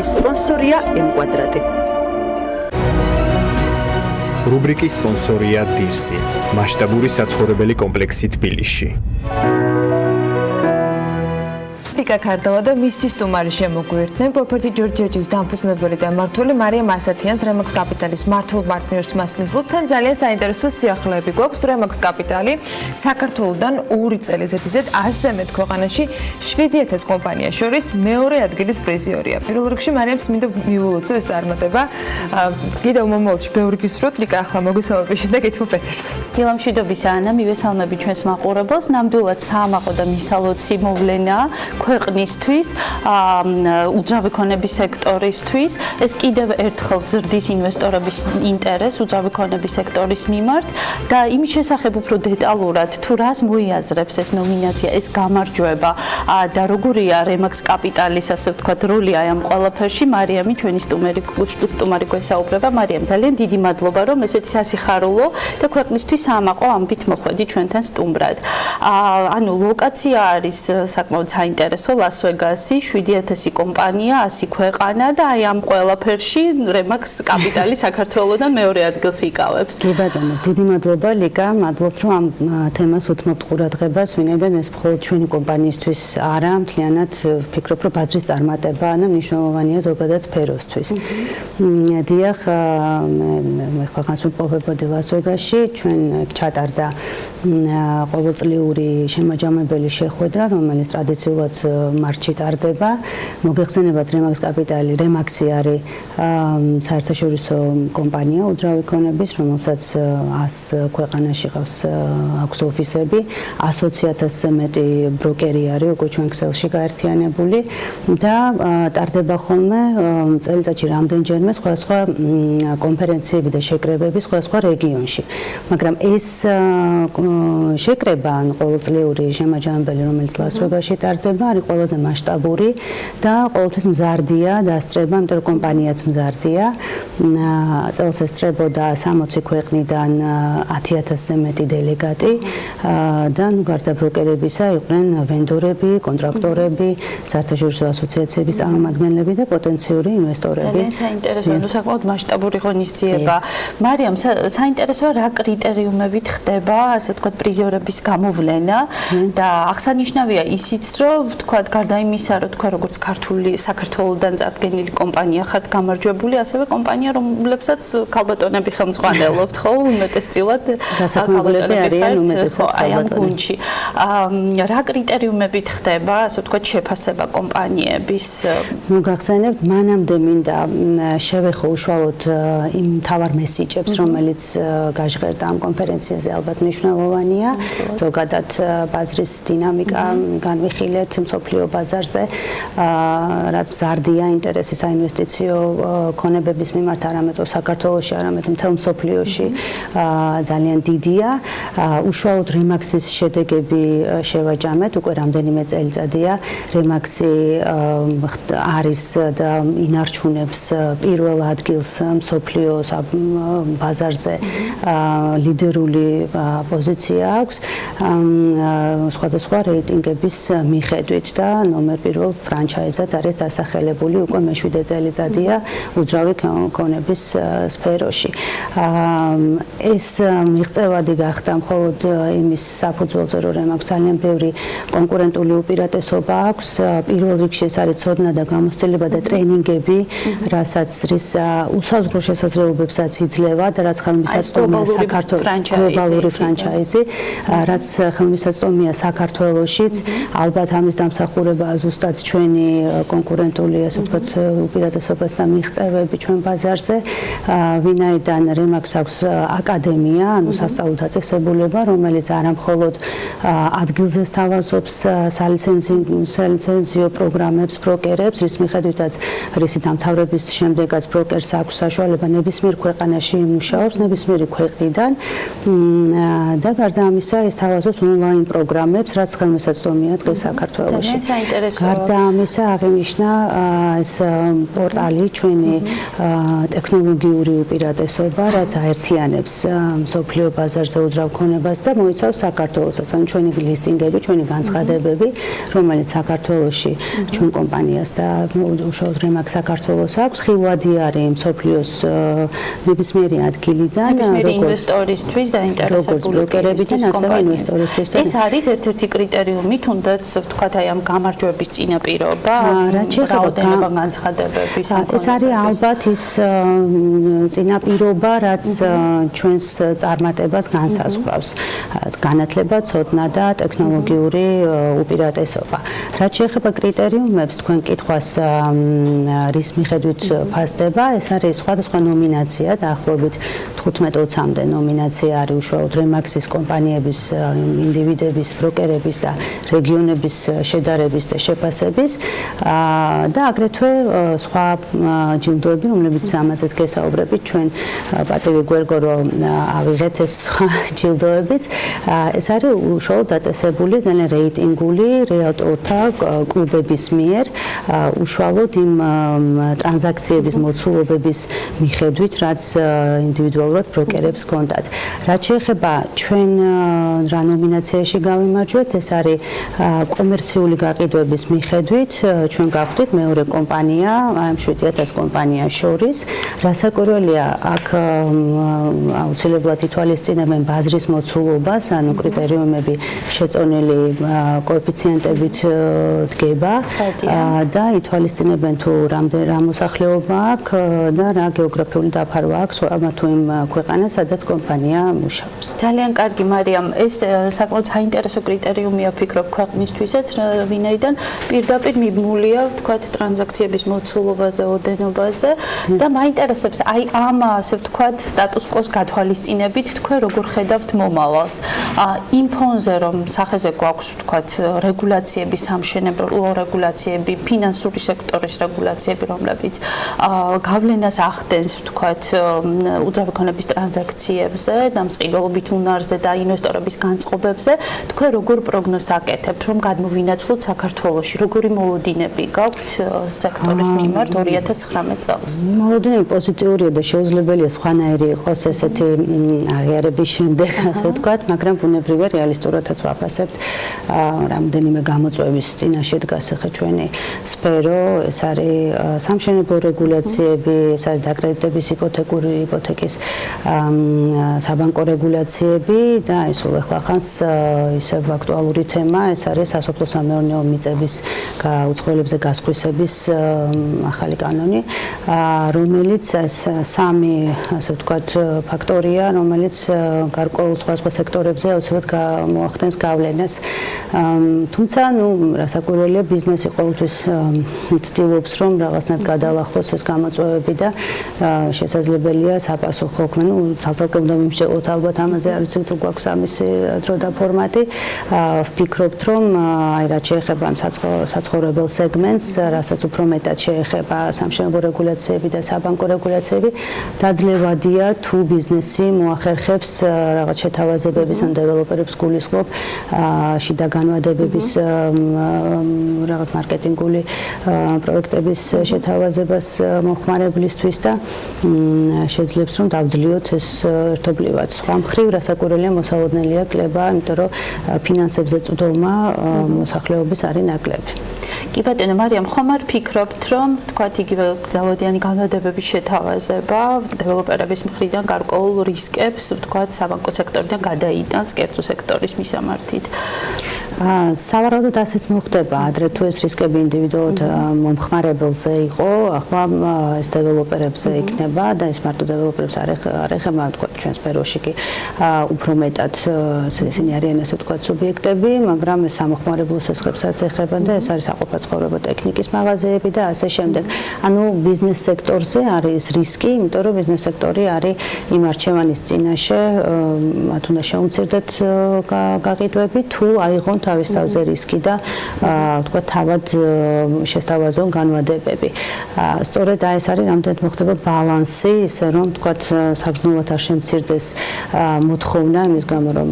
რუბრიკის სპონსორია M-კვადრატი. რუბრიკის სპონსორია დირსი, მასშტაბური საცხოვრებელი კომპლექსი თბილისში. ლიკა ქარდავა და მისი სტუმარი შემოგვიერთდნენ propertygeorgia.ge-ის დამფუძნებელი და მმართველი მარიამ ასათიანს Remax Capitalis მმართველ პარტნიორს მასპინძლობ. თან ძალიან საინტერესო სიახლეები გვაქვს. Remax Capitali საქართველოდან 2 წელი ზედიზედ 100-ზე მეტ ქვეყანაში 7000 კომპანია შორის მეორე ადგილის პრიზიორია. პირველ რიგში მარიამს მინდა მიულოცო ეს წარმატება. კიდევ მომავალში ბევრი გისურვოთ. ლიკა ახლა მოგესალმები და გითხრა პეტერს. დილამშვიდობისა ანა, მივესალმები ჩვენს მაყურებელს. ნამდვილად საამაყო და მისალოცი მოვლენა ქვეყნისთვის, უძრავი ქონების სექტორისთვის. ეს კიდევ ერთხელ ზრდის ინვესტორების ინტერესს უძრავი ქონების სექტორის მიმართ და იმის შესახებ უფრო დეტალურად თუ რას მოიაზრებს ეს ნომინაცია, ეს გამარჯვება და როგორია Remax Capitalis, ასე ვთქვათ, როლი აი ამ ყველაფერში. მარიამი ჩვენი სტუმარი გვესაუბრება. მარიამ, ძალიან დიდი მადლობა, რომ ესეთი სასიხარულო და ქვეყნისთვის საამაყო ამბით მოხვედი ჩვენთან სტუმრად. ანუ ლოკაცია არის საკმაოდ საინტერესო. ლას-ვეგასი, 7000 კომპანია, 100 ქვეყანა და აი ამ ყველაფერში Remax Capital საქართველოდან მეორე ადგილს იკავებს. კი ბატონო, დიდი მადლობა ლიკა, მადლობთ რომ ამ თემას უთმობთ ყურადღებას, ვინაიდან ეს მხოლოდ ჩვენი კომპანიისთვის არა, მთლიანად ვფიქრობ, რომ ბაზრის წარმატება და მნიშვნელოვანია ზოგადად სფეროსთვის. დიახ, მე ხალხს ვიპოვებოდი ლას-ვეგასში, ჩვენ ჩატარდა ყოველწლიური შემაჯამებელი შეხვედრა, რომელიც ტრადიციულად მარტში ტარდება. მოგეხსენებათ Remax Capital, Remax-ი არის საერთაშორისო კომპანია უძრავი ქონების, რომელსაც 100 ქვეყანაში აქვს ოფისები, 120,000-ზე მეტი ბროკერი არის უკვე ჩვენ ქსელში გაერთიანებული და ტარდება ხოლმე წელიწადში რამდენჯერმე სხვადასხვა კონფერენციები და შეკრებები სხვადასხვა რეგიონში. მაგრამ ეს შეკრება, ან ყოველწლიური შემაჯამებელი, რომელიც ლას-ვეგასში ტარდება, არის ყველაზე მასშტაბური და ყოველთვის მზარდია დასწრება, იმიტომ რომ კომპანიაც მზარდია. წელს ესწრებოდა 60 ქვეყნიდან 10,000-ზე მეტი დელეგატი და გარდა ბროკერებისა იყვნენ ვენდორები, კონტრაქტორები, საერთაშორისო ასოციაციების წარმომადგენლები და პოტენციური ინვესტორები. ძალიან საინტერესო, ანუ საკმაოდ მასშტაბური ღონისძიება. მარიამ, საინტერესოა რა კრიტერიუმებით ხდება, ასე ვთქვათ, პრიზიორების გამოვლენა და აღსანიშნავია ისიც, რომ ვთქვათ, გარდა იმისა, რომ თქვა როგორც ქართული საქართველოდან წარდგენილი კომპანია ხართ გამარჯვებული, ასევე კომპანია, რომლებსაც ქალბატონები ხელმძღვანელობთ, ხო, უმეტესწილად ქალბატონები არიან უმეტესად ქალბატონები. რა კრიტერიუმებით ხდება, ასე ვთქვათ, შეფასება კომპანიების? მოგახსენებთ, მანამდე მინდა შევეხო უშუალოდ იმ მთავარ მესიჯებს, რომელიც გაჟღერდა ამ კონფერენციაზე, ალბათ მნიშვნელოვანია. ზოგადად ბაზრის დინამიკა განვიხილეთ მსოფლიო ბაზარზე, რაც მზარდია ინტერესი საინვესტიციო ქონებების მიმართ არამედ საქართველოში, არამედ მთელ მსოფლიოში ძალიან დიდია. უშუალოდ Remax-ის შედეგები შევაჯამეთ, უკვე რამდენიმე წელიწადია Remax-ი არის და ინარჩუნებს პირველ ადგილს მსოფლიო ბაზარზე, ლიდერული პოზიცია აქვს სხვადასხვა რეიტინგების მიხედვით და ნომერ პირველ ფრანჩაიზად არის დასახელებული უკვე მე-7 წელიწადია უძრავი ქონების სფეროში. ეს მიღწევადი გახდა მხოლოდ იმის საფუძველზე, რომ Remax ძალიან ბევრი კონკურენტული უპირატესობა აქვს. პირველ რიგში ეს არის ცოდნა და გამოცდილება და ტრენინგები, რასაც რის უსაზღვრო შესაძლებლობებსაც იძლევა და რაც ხელმისაწვდომია გლობალური ფრანჩაიზი, რაც ხელმისაწვდომია საქართველოშიც. ალბათ ამის დამსახურება ზუსტად ჩვენი კონკურენტული, ასე ვთქვათ, უპირატესობასთან მიღწევები ჩვენ ბაზარზე, ვინაიდან Remax აქვს აკადემია, ანუ სასწავლო დაწესებულება, რომელიც არა მხოლოდ ადგილზე სთავაზობს სალიცენზიო პროგრამებს ბროკერებს, რის მიხედვითაც რისი დამთავრების შემდეგაც ბროკერს აქვს საშუალება ნებისმიერ ქვეყანაში იმუშაობს, ნებისმიერი ქვეყნიდან და გარდა ამისა ეს სთავაზობს ონლაინ პროგრამებს, რაც ხელმისაწვდომია დღეს საქართველოში. სფეროში. საინტერესოა. გარდა ამისა აღინიშნა ეს პორტალი ჩვენი ტექნოლოგიური უპირატესობა, რაც აერთიანებს მსოფლიო ბაზარზე უძრავ ქონებას და მოიცავს საქართველოსაც. ანუ ჩვენი ლისტინგები, ჩვენი განცხადებები, რომელიც საქართველოში ჩვენ კომპანიას და უშუალოდ რემაქს საქართველოს აქვს, ხილვადი არის მსოფლიოს ნებისმიერი ადგილიდან, ნებისმიერი ინვესტორისთვის დაინტერესებული ბროკერებიდან, ასევე ინვესტორისთვის. ეს არის ერთ-ერთი კრიტერიუმი, თუნდაც ვთქვათ, აი ამ გამარჯვების წინაპირობა, რაოდენობა განცხადებების. ეს არის ალბათ ის წინაპირობა, რაც ჩვენს წარმატებას განსაზღვრავს. განათლება, ცოდნა და ტექნოლოგიური უპირატესობა. რაც შეეხება კრიტერიუმებს, თქვენ კითხვას რის მიხედვით ფასდება, ეს არის სხვადასხვა ნომინაცია, დაახლოებით 15-20-მდე ნომინაცია არის უშუალოდ რემაქსის კომპანიების, ინდივიდების, ბროკერების და რეგიონების შედარების და შეფასების და აგრეთვე სხვა ჯილდოები, რომლებიც ამაზეც გესაუბრებით, ჩვენ პატივი გვერგო რომ ავიღეთ ეს სხვა ჯილდოებიც. ეს არის უშუალოდ დაწესებული ძალიან რეიტინგული რეალტორთა კლუბების მიერ, უშუალოდ იმ ტრანზაქციების მოცულობების მიხედვით, რაც ინდივიდუალურად ბროკერებს ჰქონდათ. რაც შეეხება ჩვენ რა ნომინაციაში გავიმარჯვეთ, ეს არის კომერციული გაყიდვების მიხედვით, ჩვენ გავხდით მეორე კომპანია, ამ 7000 კომპანიას შორის. რასაკვირველია, აქ აუცილებლად ითვალისწინებენ ბაზრის მოცულობას, ანუ კრიტერიუმები შეწონილი კოეფიციენტებით დგება და ითვალისწინებენ თუ რა მოსახლეობა აქვს და რა გეოგრაფიული დაფარვა აქვს თუ იმ ქვეყანას, სადაც კომპანია მუშაობს. ძალიან კარგი, მარიამ, ეს საკმაოდ საინტერესო კრიტერიუმია ვფიქრობ ქვეყნისთვისაც, ვინაიდან პირდაპირ მიბმულია, ვთქვათ, ტრანზაქციების მოცულობაზე, ოდენობაზე და მაინტერესებს აი ამ ასე ვთქვათ, სტატუს კოს გათვალისწინებით თქვენ როგორ ხედავთ მომავალს? იმ ფონზე რომ სახეზე გვაქვს ვთქვათ, რეგულაციები, სამშენებლო რეგულაციები, ფინანსური სექტორის რეგულაციები, რომლებიც გავლენას ახდენს ვთქვათ, უძრავი ქონების ტრანზაქციებზე და მსყიდველობით უნარზე და ინვესტორების განწყობებზე, თქვენ როგორ პროგნოზს აკეთებთ, რომ გადმოვინაცვლოთ საქართველოში, როგორი მოლოდინები გაქვთ სექტორის მიმართ 2019 წელს? მოლოდინები პოზიტიურია და შეუძლებელია სხვანაირი იყოს ესეთი აღიარების შემდეგ, ასე ვთქვათ, მაგრამ ბუნებრივია რეალისტურადაც ვაფასებთ რამდენიმე გამოწვევის წინაშე დგას ახლა ჩვენი სფერო, ეს არის სამშენებლო რეგულაციები, ეს არის დაკრედიტების იპოთეკის საბანკო რეგულაციები და ეს უახლახანს ისევ აქტუალური თემა, ეს არის სასოფლო-სამეურნეო მიწების უცხოელებზე გასხვისების ახალი კანონი, რომელიც სამი, ასე ვთქვათ, ფაქტორია, რომელიც გარკვეულ სხვა სექტორებზე აუცილებლად მოახდენს გავლენას. თუმცა, რასაკვირველია, ბიზნესი ყოველთვის ცდილობს, რომ რაღაცნაირად გადაალახოს ეს გამოწვევები და შესაძლებელია საპასუხო ქმენ, ცალ-ცალკე უნდა მიმსჯელოთ ალბათ ამაზე, არ ვიცი თუ გვაქვს ამისი დრო და ფორმატი. ვფიქრობთ, რომ აი რაც შეეხება საცხოვრებელ სეგმენტს, რასაც უფრო მეტად შეეხება სამშენებლო რეგულაციები და საბანკო რეგულაციები, დაძლევადია თუ ბიზნესი მოახერხებს რაღაც შეთავაზებების ან დეველოპერებს გულისხმობ შიდა განვადებების რაღაც მარკეტინგული პროექტების შეთავაზებას მომხმარებლისთვის და შეძლებს რომ დავძლიოთ ეს ერთობლივად. სხვა მხრივ რასაკვირველია მოსალოდნელია კლება, იმიტომ რომ ფინანსებზე წვდომა მოსახლეობის არის ნაკლები. კი ბატონო მარიამ, ხომ არ ფიქრობთ, რომ ვთქვათ, იგივე ძალადიანი განვადებების შეთავაზება დეველოპერების მხრიდან გარკვეულ რისკებს, ვთქვათ, საბანკო სექტორიდან გადაიტანს კერძო სექტორის მისამართით? სავარაუდოდ ასეც მოხდება, ადრე თუ ეს რისკები ინდივიდუალურად მომხმარებელზე იყო, ახლა ეს დეველოპერებზე იქნება და ეს მარტო დეველოპერებს არ ეხება, ვთქვათ, ჩვენ სფეროში კი უფრო მეტად ისინი არიან, ასე ვთქვათ, სუბიექტები, მაგრამ ეს სამოხმარებლო სესხებსაც ეხება და ეს არის საყოფაცხოვრებო ტექნიკის მაღაზიები და ასე შემდეგ. ანუ ბიზნეს სექტორზე არის რისკი, იმიტომ რომ ბიზნეს სექტორი არის იმ არჩევანის წინაშე, მათ უნდა შეუცირდეთ გაყიდვები თუ აიღონ თავის თავზე რისკი და თქვა თავად შესთავაზონ განვადებები. სწორედ ეს არის რამდენად მოხდება ბალანსი, ისე რომ თქვა საგრძნობლად არ შემცირდეს მოთხოვნა იმის გამო რომ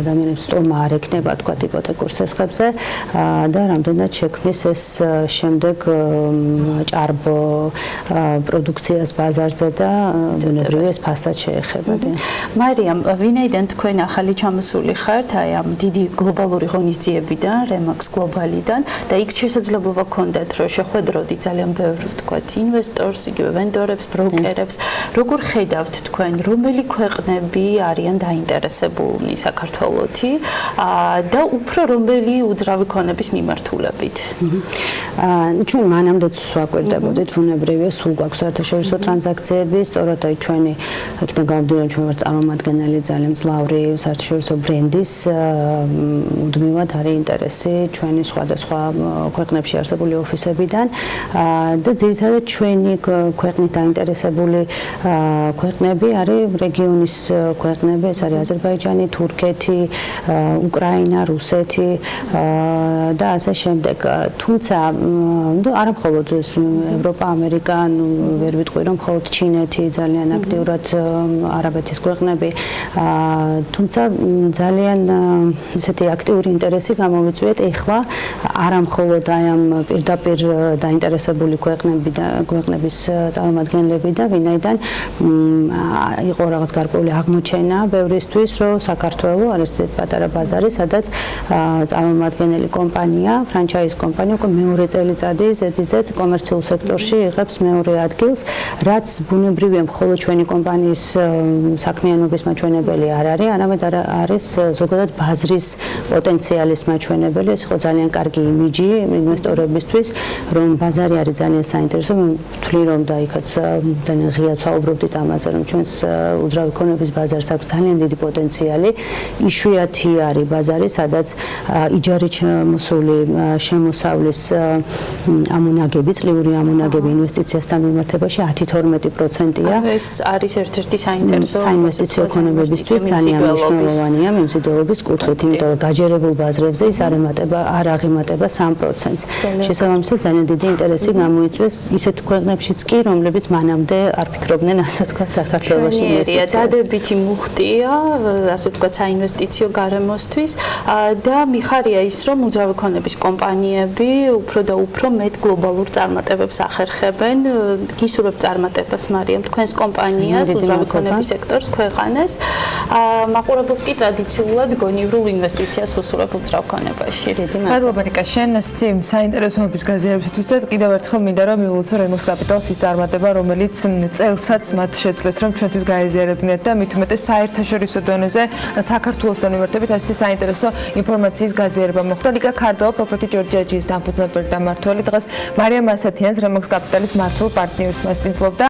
ადამიანებს სტომა არ ექნება თქვა იპოთეკურ სესხებზე და რამდენად შექმნის ეს შემდეგ ჭარბ პროდუქციას ბაზარზე და ბუნებრივი ეს ფასად შეეხება. მარიამ, ვინაიდან თქვენ ახალი ჩამოსული ხართ აი ამ დიდი გლობალური ღონისძიებიდან, Remax გლობალიდან და იქ შესაძლებლობა გქონდათ რომ შეხვედროდი ძალიან ბევრ ვთქვათ ინვესტორს, იგივე ვენდორებს, ბროკერებს. როგორ ხედავთ თქვენ, რომელი ქვეყნები არიან დაინტერესებულნი საქართველოთი და უფრო რომელი უძრავი ქონების მიმართულებით? ჩვენ მანამდეც ვაკვირდებოდით ბუნებრივია, სულ გვაქვს საერთაშორისო ტრანზაქციები, სწორედ აი ჩვენი იქიდან გამომდინარე ჩვენ ვართ წარმომადგენელი ძალიან მძლავრი საერთაშორისო ბრენდის მუდმივად არის ინტერესი ჩვენი სხვადასხვა ქვეყნებში არსებული ოფისებიდან და ძირითადად ჩვენი ქვეყნით დაინტერესებული ქვეყნები არის რეგიონის ქვეყნები, ეს არის აზერბაიჯანი, თურქეთი, უკრაინა, რუსეთი და ასე შემდეგ. თუმცა არა მხოლოდ ევროპა, ამერიკა, ვერ ვიტყვი რომ მხოლოდ ჩინეთი ძალიან აქტიურად არაბეთის ქვეყნები, თუმცა ძალიან ესეთი აქტიური ინტერესი გამოვიწვიეთ ეხლა არა მხოლოდ აი ამ პირდაპირ დაინტერესებული ქვეყნების წარმომადგენლები და ვინაიდან იყო რაღაც გარკვეული აღმოჩენა ბევრისთვის, რომ საქართველო არის პატარა ბაზარი, სადაც წარმომადგენელი კომპანია, ფრანჩაიზ კომპანია უკვე მეორე წელიწადი ზედიზედ კომერციულ სექტორში იღებს მეორე ადგილს, რაც ბუნებრივია მხოლოდ ჩვენი კომპანიის საქმიანობის მაჩვენებელი არ არის, არამედ არის ზოგადად ბაზრის პოტენციალის მაჩვენებელი. ეს იყო ძალიან კარგი იმიჯი ინვესტორებისთვის, რომ ბაზარი არის ძალიან საინტერესო. ვთვლი რომ და იქაც ძალიან ღია ვსაუბრობდით ამაზე, რომ ჩვენს უძრავი ქონების ბაზარს აქვს ძალიან დიდი პოტენციალი. იშვიათი არის ბაზარი, სადაც იჯარით შემოსული შემოსავლის ამონაგები, წლიური ამონაგები ინვესტიციასთან მიმართებაში 10-12%-ია. ეს არის ერთ-ერთი საინტერესო საინვესტიციო ქონებებისთვის ძალიან მნიშვნელოვანია მიმზიდველობის კუთხით, იმიტომ რომ გაჯერებულ ბაზრებზე ის არ აღემატება 3%-ს. შესაბამისად ძალიან დიდი ინტერესი გამოიწვიეს ისეთ ქვეყნებშიც კი, რომლებიც მანამდე არ ფიქრობდნენ ასე ვთქვათ საქართველოში ინვესტიციას. დადებითი მუხტია, ასე ვთქვათ საინვესტიციო გარემოსთვის და მიხარია ის, რომ უძრავი ქონების კომპანიები უფრო და უფრო მეტ გლობალურ წარმატებებს ახერხებენ. გისურვებთ წარმატებას მარიამ თქვენს კომპანიას, უძრავი ქონების სექტორს, ქვეყანას. მაყურებელს კი ტრადიციულად გონივრულ ინვესტიციას უსურვებ უძრავ ქონებაში. მადლობა რიკა, შენ სტიმ საინტერესოების გაზიარებისთვის და კიდევ ერთხელ მინდა რომ მივულოცო Remax Capital-ს ის წარმატება, რომელიც წელსაც მათ შეძლეს რომ ჩვენთვის გაეზიარებინათ და მით უმეტეს საერთაშორისო დონეზე საქართველოსთან მიმართებით ასეთი საინტერესო ინფორმაციის გაზიარება მოხდა. ლიკა ქარდავა propertygeorgia.ge-ის დამფუძნებელი და მმართველი დღეს მარიამ ასათიანს Remax Capital-ის მმართველ პარტნიორის მასპინძლობდა.